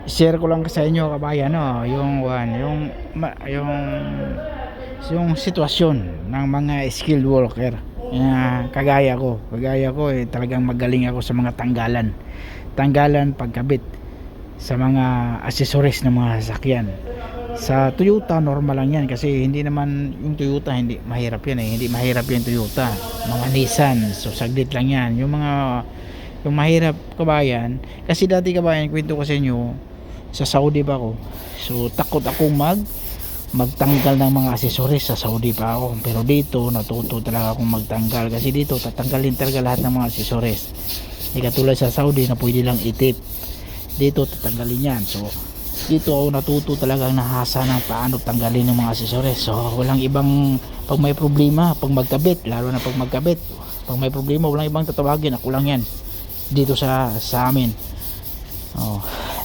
share ko lang sa inyo kabayan, no, yung yung sitwasyon ng mga skilled worker. Kagaya ko talagang magaling ako sa mga tanggalan pagkabit sa mga accessories ng mga sasakyan. Sa Toyota normal lang yan, kasi hindi naman yung Toyota, hindi mahirap yan hindi mahirap yung Toyota, mga Nissan, so saglit lang yan. Yung mahirap kabayan, kasi dati kabayan, kwento ko sa inyo, sa Saudi pa ako, so takot akong magtanggal ng mga accessories. Sa Saudi pa ako, pero dito natuto talaga akong magtanggal, kasi dito tatanggalin talaga lahat ng mga accessories. Hindi katulad sa Saudi na pwede lang itip, dito tatanggalin yan. So dito ako natuto talagang nahasa ng paano tanggalin ng mga accessories. So walang ibang, pag may problema, pag magkabit, lalo na pag magkabit, pag may problema, walang ibang tatawagin, ako lang yan dito sa amin.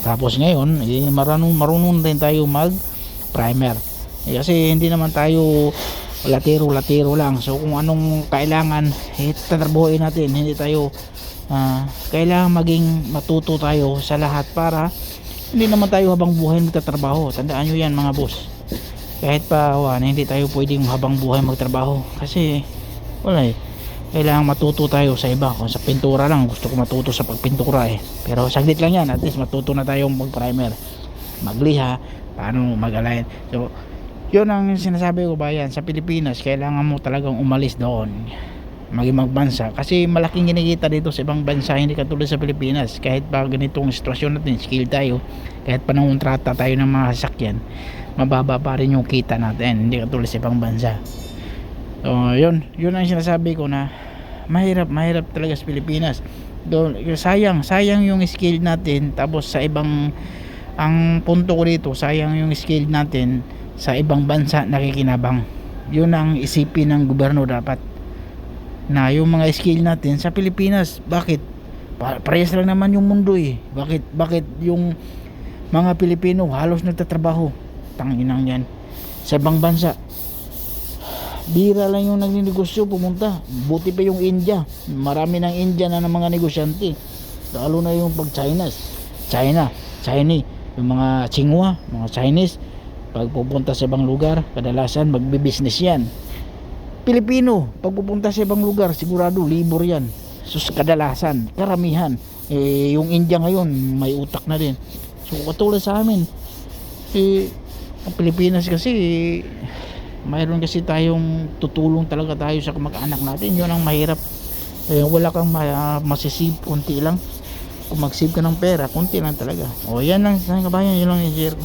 Tapos ngayon marunong din tayo mag primer, kasi hindi naman tayo latero lang. So kung anong kailangan, tatrabuhin natin. Hindi tayo kailangan maging matuto tayo sa lahat, para hindi naman tayo habang buhay magtatrabaho. Tandaan nyo yan mga boss, kahit pa hindi tayo pwedeng habang buhay magtrabaho, kasi wala kailangan matuto tayo sa iba. Kung sa pintura lang, gusto ko matuto sa pagpintura pero saglit lang yan, at least matuto na tayong mag primer, magliha, paano mag-align. So yun ang sinasabi ko bayan, sa Pilipinas kailangan mo talagang umalis doon, magbansa, kasi malaking kinikita dito sa ibang bansa, hindi katulad sa Pilipinas. Kahit pa ganitong sitwasyon natin, skill tayo, kahit pa nangontrata tayo ng mga sasakyan, mababa pa rin yung kita natin, hindi katulad sa ibang bansa. So yun ang sinasabi ko, na mahirap talaga sa Pilipinas. Sayang yung skill natin, tapos sa ibang, ang punto ko dito, sayang yung skill natin sa ibang bansa nakikinabang. Yun ang isipin ng gobyerno dapat, na yung mga skill natin sa Pilipinas, bakit parehas lang naman yung mundo bakit yung mga Pilipino halos nagtatrabaho, tanginang yan, sa ibang bansa bira lang yung nagninegosyo pumunta. Buti pa yung India, marami ng India na ng mga negosyante, lalo na yung pag Chinese, yung mga Tsinghua, mga Chinese, pag pupunta sa ibang lugar kadalasan magbi-business yan. Pilipino pag pupunta sa ibang lugar sigurado libur yan, kadalasan, karamihan. Yung India ngayon may utak na din. So katulad sa amin, ang Pilipinas kasi, mayroon kasi tayong tutulong talaga tayo sa kamag-anak natin. Yun ang mahirap. Wala kang masisave, konti lang. Kung mag-save ka ng pera, konti lang talaga. Yan lang kabayan, yun lang i-share ko.